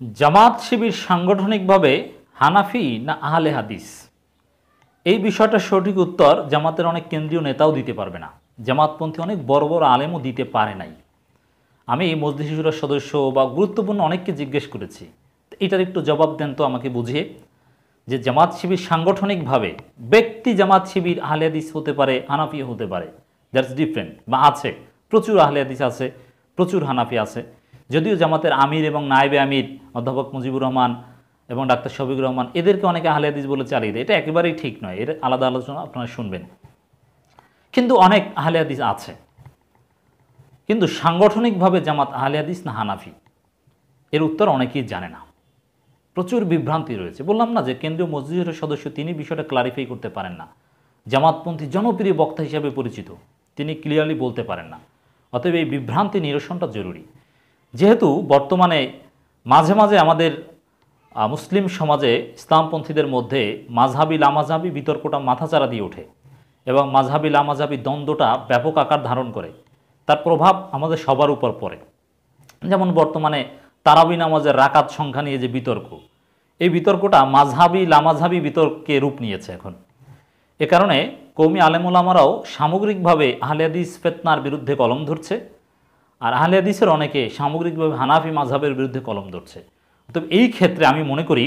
জামাত শিবির সাংগঠনিকভাবে হানাফি না আহলে হাদিস, এই বিষয়টার সঠিক উত্তর জামাতের অনেক কেন্দ্রীয় নেতাও দিতে পারবে না। জামাতপন্থী অনেক বড় বড় আলেমও দিতে পারে নাই। আমি মজলিস শিশুরের সদস্য বা গুরুত্বপূর্ণ অনেককে জিজ্ঞেস করেছি, এটার একটু জবাব দেন তো আমাকে বুঝিয়ে, যে জামাত শিবির সাংগঠনিকভাবে ব্যক্তি জামাত শিবির আহলে হাদিস হতে পারে, হানাফি হতে পারে, দ্যাটস ডিফারেন্ট, বা আছে প্রচুর আহলে হাদিস আছে, প্রচুর হানাফি আছে। যদিও জামাতের আমির এবং নায়েবে আমির অধ্যাপক মুজিবুর রহমান এবং ডাক্তার শফিকুর রহমান এদেরকে অনেকে আহলে হাদিস বলে চালিয়ে দেয়, এটা একেবারেই ঠিক নয়, এর আলাদা আলোচনা আপনারা শুনবেন। কিন্তু অনেক আহলে হাদিস আছে, কিন্তু সাংগঠনিকভাবে জামাত আহলে হাদিস না হানাফি, এর উত্তর অনেকেই জানে না। প্রচুর বিভ্রান্তি রয়েছে। বললাম না যে কেন্দ্রীয় মজলিসের সদস্য তিনি বিষয়টা ক্লারিফাই করতে পারেন না, জামাতপন্থী জনপ্রিয় বক্তা হিসাবে পরিচিত, তিনি ক্লিয়ারলি বলতে পারেন না। অতএব এই বিভ্রান্তি নিরসনটা জরুরি। যেহেতু বর্তমানে মাঝে মাঝে আমাদের মুসলিম সমাজে ইসলামপন্থীদের মধ্যে মাযহাবি লামাযহাবি বিতর্কটা মাথাচাড়া দিয়ে ওঠে এবং মাযহাবি লামাযহাবি দ্বন্দ্বটা ব্যাপক আকার ধারণ করে, তার প্রভাব আমাদের সবার উপর পড়ে। যেমন বর্তমানে তারাবি নামাজের রাকাত সংখ্যা নিয়ে যে বিতর্ক, এই বিতর্কটা মাযহাবি লামাযহাবি বিতর্কে রূপ নিয়েছে এখন। এ কারণে কওমি আলেমুলামারাও সামগ্রিকভাবে আহলে হাদিস ফিতনার বিরুদ্ধে কলম ধরছে, আর আহলে হাদিসের অনেকে সামগ্রিকভাবে হানাফি মাযহাবের বিরুদ্ধে কলম ধরছে। তবে এই ক্ষেত্রে আমি মনে করি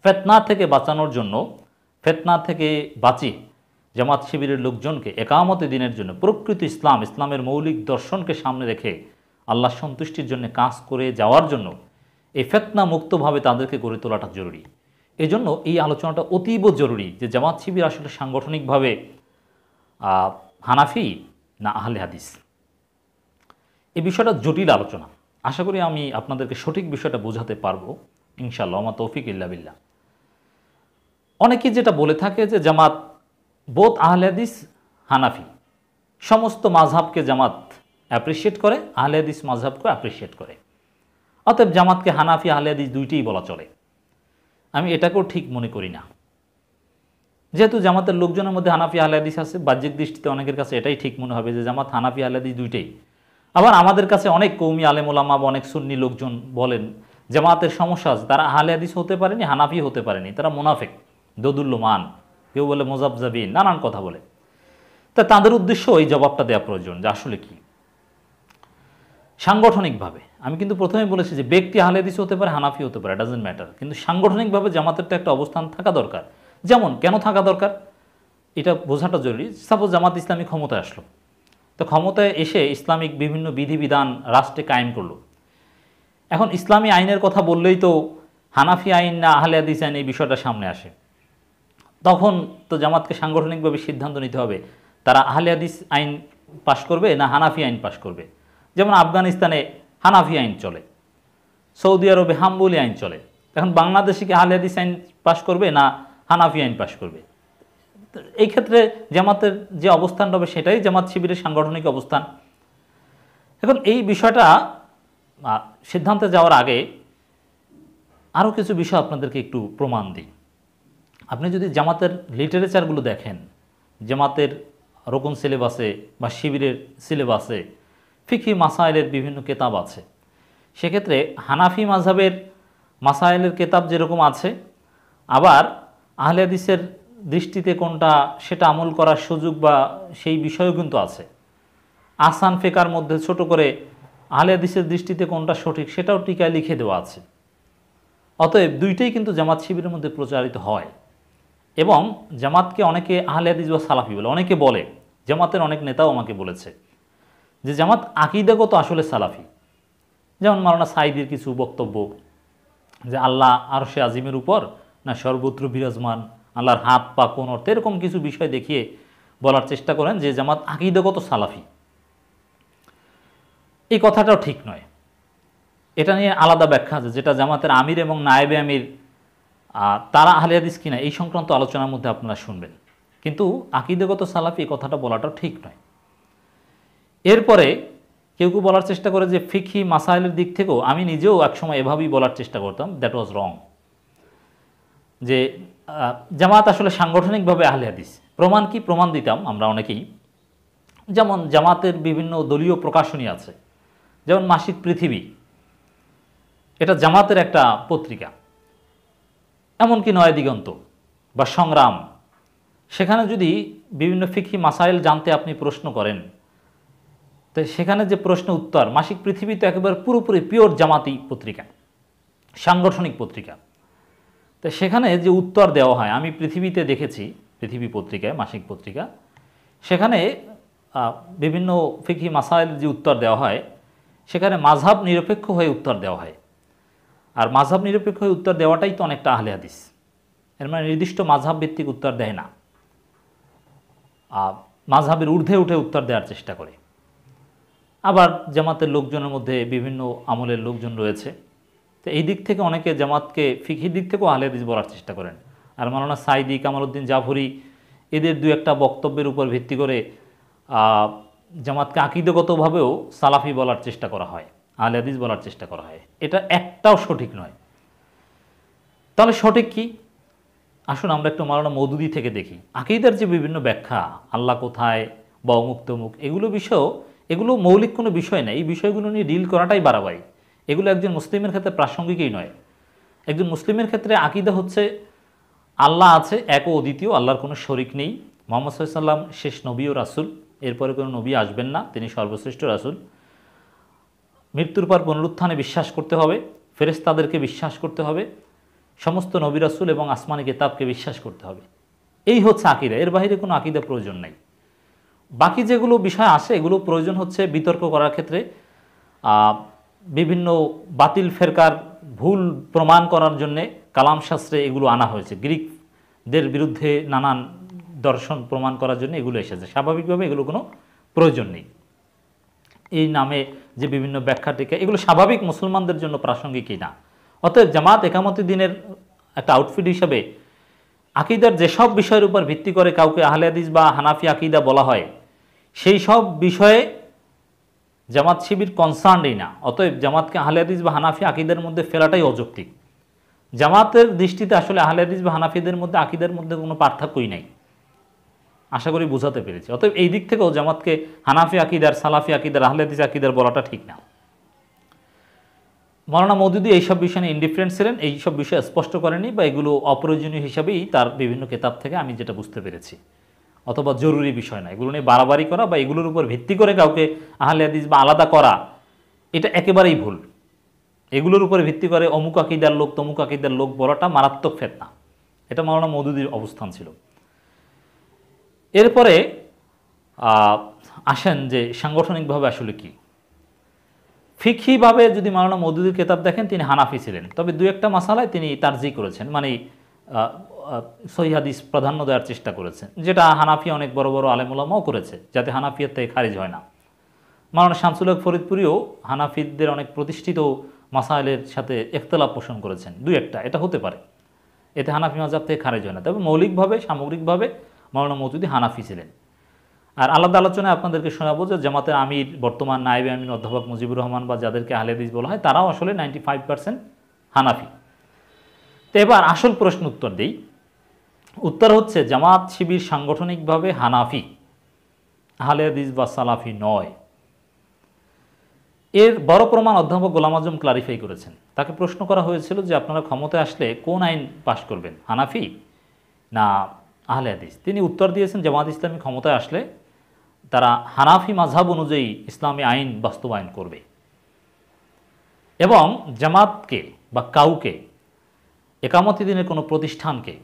ফিতনা থেকে বাঁচানোর জন্য, ফিতনা থেকে বাঁচিয়ে জামাত শিবিরের লোকজনকে একামতে দিনের জন্য প্রকৃত ইসলামের মৌলিক দর্শনকে সামনে রেখে আল্লাহ সন্তুষ্টির জন্য কাজ করে যাওয়ার জন্য এই ফিতনা মুক্তভাবে তাদেরকে গড়ে তোলাটা জরুরি। এজন্য এই আলোচনাটা অতীব জরুরি যে জামাত শিবির আসলে সাংগঠনিকভাবে হানাফি না আহলে হাদিস। এই বিষয়টা জটিল আলোচনা, আশা করি আমি আপনাদেরকে সঠিক বিষয়টা বোঝাতে পারবো ইনশাআল্লাহ, আমার তৌফিক ইল্লা বিল্লাহ। অনেকেই যেটা বলে থাকে যে জামাত বোথ আহলে হাদিস হানাফি, সমস্ত মাযহাবকে জামাত অ্যাপ্রিসিয়েট করে, আহলে হাদিস মাযহাবকে অ্যাপ্রিসিয়েট করে, অতএব জামাতকে হানাফি আহলে হাদিস দুইটিই বলা চলে। আমি এটাকেও ঠিক মনে করি না। যেহেতু জামাতের লোকজনের মধ্যে হানাফি আহলে হাদিস আছে, বাহ্যিক দৃষ্টিতে অনেকের কাছে এটাই ঠিক মনে হবে যে জামাত হানাফি আহলে হাদিস দুইটাই। আবার আমাদের কাছে অনেক কওমি আলেম ওলামা বা অনেক সুন্নি লোকজন বলেন জামাতের সমস্যা আছে, তারা আহলে হাদিস হতে পারেনি, হানাফি হতে পারেনি, তারা মুনাফিক, দোদুল্যমান, কেউ বলে মোজাবজাবিন, নানান কথা বলে। তা তাদের উদ্দেশ্য এই জবাবটা দেওয়া প্রয়োজন যে আসলে কি সাংগঠনিকভাবে। আমি কিন্তু প্রথমে বলেছি যে ব্যক্তি আহলে হাদিস হতে পারে, হানাফি হতে পারে, ডাজন্ট ম্যাটার, কিন্তু সাংগঠনিকভাবে জামাতের তো একটা অবস্থান থাকা দরকার। যেমন কেন থাকা দরকার এটা বোঝাটা জরুরি। সাপোজ জামাত ইসলামী ক্ষমতায় আসলো, তো ক্ষমতায় এসে ইসলামিক বিভিন্ন বিধিবিধান রাষ্ট্রে কায়েম করলো। এখন ইসলামী আইনের কথা বললেই তো হানাফি আইন না আহলে হাদিস আইন এই বিষয়টা সামনে আসে। তখন তো জামাতকে সাংগঠনিকভাবে সিদ্ধান্ত নিতে হবে তারা আহলে হাদিস আইন পাশ করবে না হানাফি আইন পাশ করবে। যেমন আফগানিস্তানে হানাফি আইন চলে, সৌদি আরবে হাম্বলি আইন চলে, এখন বাংলাদেশে কি আহলে হাদিস আইন পাশ করবে না হানাফি আইন পাশ করবে? এই ক্ষেত্রে জামাতের যে অবস্থান হবে সেটাই জামাত শিবিরের সাংগঠনিক অবস্থান। এখন এই বিষয়টা সিদ্ধান্তে যাওয়ার আগে আরও কিছু বিষয় আপনাদেরকে একটু প্রমাণ দিই। আপনি যদি জামাতের লিটারেচারগুলো দেখেন, জামাতের রোকন সিলেবাসে বা শিবিরের সিলেবাসে ফিকহি মাসাইলের বিভিন্ন কেতাব আছে, সেক্ষেত্রে হানাফি মাযহাবের মাসাইলের কেতাব যেরকম আছে, আবার আহলে হাদিসের দৃষ্টিতে কোনটা সেটা আমল করার সুযোগ বা সেই বিষয়ও কিন্তু আছে। আহসান ফিকার মধ্যে ছোট করে আহলে হাদিসের দৃষ্টিতে কোনটা সঠিক সেটাও টিকায় লিখে দেওয়া আছে। অতএব দুইটাই কিন্তু জামাত শিবিরের মধ্যে প্রচারিত হয় এবং জামাতকে অনেকে আহলে হাদিস বা সালাফি বলে, অনেকে বলে, জামাতের অনেক নেতাও আমাকে বলেছে যে জামাত আকীদাগত আসলে সালাফি। যেমন মাওলানা সাঈদীর কিছু বক্তব্য যে আল্লাহ আরশে আজিমের উপর না সর্বত্র বিরাজমান, আল্লাহর হাত পা কোন অর্থে, এরকম কিছু বিষয় দেখিয়ে বলার চেষ্টা করেন যে জামাত আকীদাগত সালাফি। এই কথাটাও ঠিক নয়, এটা নিয়ে আলাদা ব্যাখ্যা আছে, যেটা জামাতের আমির এবং নায়েবে আমির তারা আহলে হাদিস কিনা এই সংক্রান্ত আলোচনার মধ্যে আপনারা শুনবেন। কিন্তু আকীদাগত সালাফি এই কথাটা বলাটাও ঠিক নয়। এরপরে কেউ কেউ বলার চেষ্টা করে যে ফিকহি মাসাইলের দিক থেকেও, আমি নিজেও একসময় এভাবেই বলার চেষ্টা করতাম, দ্যাট ওয়াজ রং, যে জামাত আসলে সাংগঠনিকভাবে আহলে হাদিস। প্রমাণ কি? প্রমাণ দিতাম আমরা অনেকেই। যেমন জামাতের বিভিন্ন দলীয় প্রকাশনী আছে, যেমন মাসিক পৃথিবী, এটা জামাতের একটা পত্রিকা, এমনকি নয় দিগন্ত বা সংগ্রাম, সেখানে যদি বিভিন্ন ফিকহি মাসাইল জানতে আপনি প্রশ্ন করেন, তো সেখানে যে প্রশ্ন উত্তর, মাসিক পৃথিবী তো একেবারে পুরোপুরি পিওর জামাতি পত্রিকা, সাংগঠনিক পত্রিকা। তো সেখানে যে উত্তর দেওয়া হয়, আমি পৃথিবীতে দেখেছি, পৃথিবী পত্রিকায়, মাসিক পত্রিকা, সেখানে বিভিন্ন ফিকহি মাসাইল যে উত্তর দেওয়া হয়, সেখানে মাযহাব নিরপেক্ষ হয়ে উত্তর দেওয়া হয়। আর মাযহাব নিরপেক্ষ হয়ে উত্তর দেওয়াটাই তো অনেকটা আহলে হাদিস। এর মানে নির্দিষ্ট মাযহাব ভিত্তিক উত্তর দেয় না, মাযহাবের ঊর্ধ্বে উঠে উত্তর দেওয়ার চেষ্টা করে। আবার জামাতের লোকজনের মধ্যে বিভিন্ন আমলের লোকজন রয়েছে, তো এই দিক থেকে অনেকে জামাতকে ফিকহির দিক থেকেও আহলে হাদিস বলার চেষ্টা করেন। আর মাওলানা সাইদি, কামালউদ্দিন জাফরি, এদের দু একটা বক্তব্যের উপর ভিত্তি করে জামাতকে আকীদাগতভাবেও সালাফি বলার চেষ্টা করা হয়, আহলে হাদিস বলার চেষ্টা করা হয়। এটা একটাও সঠিক নয়। তাহলে সঠিক কি? আসুন আমরা একটু মাওলানা মওদুদি থেকে দেখি। আকীদার যে বিভিন্ন ব্যাখ্যা, আল্লাহ কোথায় বা অমুক তমুক, এগুলো বিষয়ও, এগুলো মৌলিক কোনো বিষয় না। এই বিষয়গুলো নিয়ে ডিল করাটাই বাড়াবাড়ি। এগুলো একজন মুসলিমের ক্ষেত্রে প্রাসঙ্গিকই নয়। একজন মুসলিমের ক্ষেত্রে আকীদা হচ্ছে আল্লাহ আছে, এক ও অদ্বিতীয়, আল্লাহর কোনো শরিক নেই, মুহাম্মদ সাল্লাল্লাহু আলাইহি ওয়াসাল্লাম শেষ নবী ও রাসূল, এরপরে কোনো নবী আসবেন না, তিনি সর্বশ্রেষ্ঠ রাসূল। মৃত্যুর পর পুনরুত্থানে বিশ্বাস করতে হবে, ফেরেশতাদেরকে বিশ্বাস করতে হবে, সমস্ত নবী রাসূল এবং আসমানি কিতাবকে বিশ্বাস করতে হবে। এই হচ্ছে আকীদা, এর বাইরে কোনো আকীদা প্রয়োজন নেই। বাকি যেগুলো বিষয় আসে, এগুলো প্রয়োজন হচ্ছে বিতর্ক করার ক্ষেত্রে, বিভিন্ন বাতিল ফেরকার ভুল প্রমাণ করার জন্যে কালাম শাস্ত্রে এগুলো আনা হয়েছে। গ্রিকদের বিরুদ্ধে নানান দর্শন প্রমাণ করার জন্য এগুলো এসেছে। স্বাভাবিকভাবে এগুলো কোনো প্রয়োজন নেই। এই নামে যে বিভিন্ন ব্যাখ্যা টিকা, এগুলো স্বাভাবিক মুসলমানদের জন্য প্রাসঙ্গিকই না। অতএব জামাত একামতি দিনের একটা আউটফিট হিসাবে আকীদার যেসব বিষয়ের উপর ভিত্তি করে কাউকে আহলে হাদিস বা হানাফি আকীদা বলা হয়, সেই সব বিষয়ে জামাত শিবির কনসার্নই না। অতএব জামাতকে আহলে হাদিস বা হানাফি আকীদার মধ্যে ফেলাটাই অযৌক্তিক। জামাতের দৃষ্টিতে আসলে আহলে হাদিস বা হানাফিদের মধ্যে আকীদার মধ্যে কোনো পার্থক্যই নাই। আশা করি বোঝাতে পেরেছি। অতএব এই দিক থেকেও জামাতকে হানাফি আকীদার, সালাফি আকীদার, আহলে হাদিস আকীদার বলাটা ঠিক না। মাওলানা মওদুদি এইসব বিষয় নিয়ে ইনডিফারেন্ট ছিলেন, এইসব বিষয় স্পষ্ট করেনি, বা এগুলো অপ্রয়োজনীয় হিসাবেই তার বিভিন্ন কিতাব থেকে আমি যেটা বুঝতে পেরেছি, অথবা জরুরি বিষয় না। এগুলো নিয়ে বাড়াবাড়ি করা বা এগুলোর উপর ভিত্তি করে কাউকে আহলে হাদিস বা আলাদা করা, এটা একেবারেই ভুল। এগুলোর উপর ভিত্তি করে অমুক আকীদার লোক, তমুক আকীদার লোক বলাটা মারাত্মক ফিতনা। এটা মাওলানা মওদুদির অবস্থান ছিল। এরপরে আসেন যে সাংগঠনিকভাবে আসলে কি। ফিকহিভাবে যদি মাওলানা মওদুদির কিতাব দেখেন, তিনি হানাফি ছিলেন, তবে দু একটা মাসালায় তিনি তারজি করেছেন, মানে সহিহ হাদিস প্রাধান্য দেওয়ার চেষ্টা করেছেন, যেটা হানাফি অনেক বড় বড় আলেম ওলামাও করেছে, যাতে হানাফিয়াত থেকে খারিজ হয় না। মাওলানা শামসুল হক ফরিদপুরিও হানাফিদের অনেক প্রতিষ্ঠিত মাসাইলের সাথে ইখতিলাফ পোষণ করেছেন, দু একটা, এটা হতে পারে, এতে হানাফি মাযহাব থেকে খারিজ হয় না। তবে মৌলিকভাবে, সামগ্রিকভাবে মাওলানা মওদুদি হানাফি ছিলেন। আর আলাদা আলোচনায় আপনাদেরকে শোনাবো যে জামাতের আমির, বর্তমান নায়েবে আমির অধ্যাপক মুজিবুর রহমান, বা যাদেরকে আহলে হাদিস বলা হয়, তারাও আসলে 95% হানাফি। তো এবার আসল প্রশ্ন উত্তর দেই। উত্তর হচ্ছে জামাত শিবির সাংগঠনিকভাবে হানাফি, আহলে হাদিস বা সালাফি নয়। এর বড় প্রমাণ অধ্যাপক গোলাম আজম ক্লারিফাই করেছেন। তাকে প্রশ্ন করা হয়েছিল যে আপনারা ক্ষমতায় আসলে কোন আইন পাশ করবেন, হানাফি না আহলে হাদিস? তিনি উত্তর দিয়েছেন জামাত ইসলামী ক্ষমতায় আসলে তারা হানাফি মাযহাব অনুযায়ী ইসলামী আইন বাস্তবায়ন করবে, এবং জামাতকে বা কাউকে, একামতি দিনের কোনো প্রতিষ্ঠানকে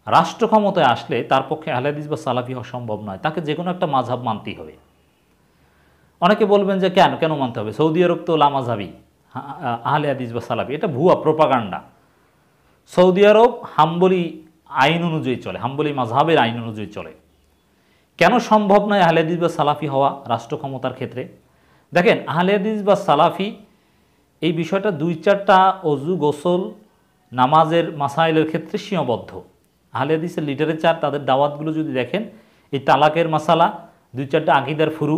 রাষ্ট্র ক্ষমতায় আসলে তার পক্ষে আহলে হাদিস বা সালাফি হওয়া সম্ভব নয়, তাকে যে কোনো একটা মাযহাব মানতেই হবে। অনেকে বলবেন যে কেন কেন মানতে হবে, সৌদি আরব তো লা মাযহাবি, আহলে হাদিস বা সালাফি, এটা ভুয়া প্রোপাগান্ডা। সৌদি আরব হাম্বলি আইন অনুযায়ী চলে, হাম্বলি মাযহাবের আইন অনুযায়ী চলে। কেন সম্ভব নয় আহলে হাদিস বা সালাফি হওয়া রাষ্ট্র ক্ষমতার ক্ষেত্রে? দেখেন, আহলে হাদিস বা সালাফি এই বিষয়টা 2-4টা অজু, গোসল, নামাজের মাসাইলের ক্ষেত্রে সীমাবদ্ধ। আহলে হাদিসের লিটারেচার, তাদের দাওয়াতগুলো যদি দেখেন, এই তালাকের মাসালা, 2-4টা আকীদার ফুরু,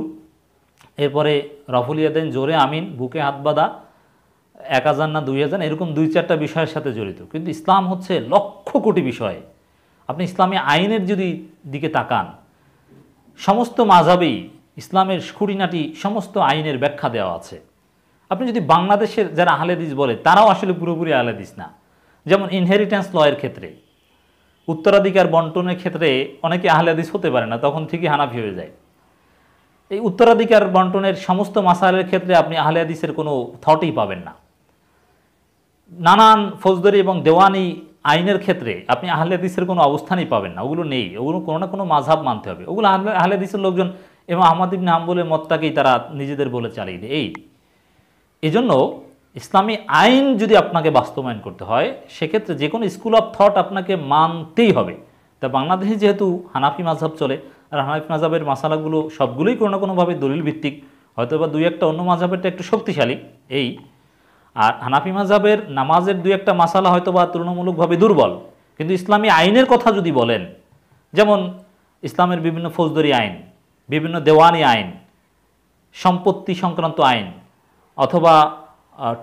এরপরে রফুল ইয়াদাইন, জোরে আমিন, বুকে হাত বাঁধা, 1000 না 2000, এরকম 2-4টা বিষয়ের সাথে জড়িত। কিন্তু ইসলাম হচ্ছে লক্ষ কোটি বিষয়। আপনি ইসলামী আইনের যদি দিকে তাকান, সমস্ত মাযহাবেই ইসলামের খুঁটিনাটি সমস্ত আইনের ব্যাখ্যা দেওয়া আছে। আপনি যদি বাংলাদেশের যারা আহলে হাদিস বলে তারাও আসলে পুরোপুরি আহলে হাদিস না। যেমন ইনহেরিটেন্স লয়ের ক্ষেত্রে, উত্তরাধিকার বন্টনের ক্ষেত্রে অনেকে আহলে হাদিস হতে পারে না, তখন ঠিকই হানাফি হয়ে যায়। এই উত্তরাধিকার বন্টনের সমস্ত মাসাইলের ক্ষেত্রে আপনি আহলে হাদিসের কোনো থটই পাবেন না। নানান ফৌজদারি এবং দেওয়ানি আইনের ক্ষেত্রে আপনি আহলে হাদিসের কোনো অবস্থানই পাবেন না, ওগুলো নেই। ওগুলো কোনো না কোনো মাযহাব মানতে হবে। ওগুলো আহলে হাদিসের লোকজন এবং আহমদ ইবনে হাম্বলের মতটাকেই তারা নিজেদের বলে চালিয়ে দেয়। এজন্য ইসলামী আইন যদি আপনাকে বাস্তবায়ন করতে হয়, সেক্ষেত্রে যে কোনো স্কুল অফ থট আপনাকে মানতেই হবে। তা বাংলাদেশে যেহেতু হানাফি মাযহাব চলে, আর হানাফি মাযহাবের মাসালাগুলো সবগুলোই কোনো না কোনোভাবে দলিল ভিত্তিক, হয়তো বা দুই একটা অন্য মাযহাবেরটা একটু শক্তিশালী আর হানাফি মাযহাবের নামাজের দুই একটা মাসালা হয়তো বা তুলনামূলকভাবে দুর্বল, কিন্তু ইসলামী আইনের কথা যদি বলেন, যেমন ইসলামের বিভিন্ন ফৌজদারি আইন, বিভিন্ন দেওয়ানি আইন, সম্পত্তি সংক্রান্ত আইন, অথবা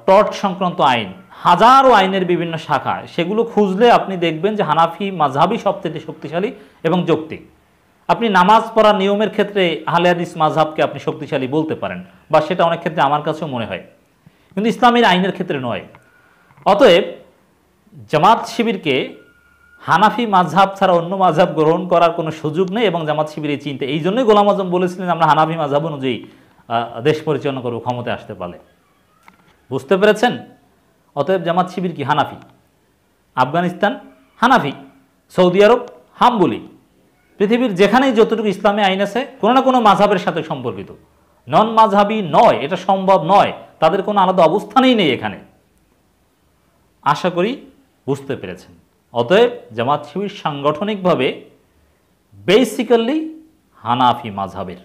টর্চ সংক্রান্ত আইন, হাজারো আইনের বিভিন্ন শাখা, সেগুলো খুঁজলে আপনি দেখবেন যে হানাফি মাযহাবই সবচেয়ে শক্তিশালী এবং যৌক্তিক। আপনি নামাজ পড়ার নিয়মের ক্ষেত্রে আহলে হাদিস মাযহাবকে আপনি শক্তিশালী বলতে পারেন, বা সেটা অনেক ক্ষেত্রে আমার কাছেও মনে হয়, কিন্তু ইসলামের আইনের ক্ষেত্রে নয়। অতএব জামাত শিবিরকে হানাফি মাযহাব ছাড়া অন্য মাযহাব গ্রহণ করার কোনো সুযোগ নেই, এবং জামাত শিবির এই চিন্তা, এই জন্যই গোলাম আজম বলেছিলেন আমরা হানাফি মাযহাব অনুযায়ী দেশ পরিচালনা করব ক্ষমতায় আসতে পারলে। বুঝতে পেরেছেন? অতএব জামাত শিবির কি হানাফি, আফগানিস্তান হানাফি, সৌদি আরব হাম্বলি, পৃথিবীর যেখানেই যতটুকু ইসলামী আইন আছে কোনো না কোনো মাযহাবের সাথে সম্পর্কিত, নন মাযহাবি নয়, এটা সম্ভব নয়, তাদের কোনো আলাদা অবস্থানই নেই এখানে। আশা করি বুঝতে পেরেছেন। অতএব জামাত শিবির সাংগঠনিকভাবে বেসিক্যালি হানাফি মাযহাবের।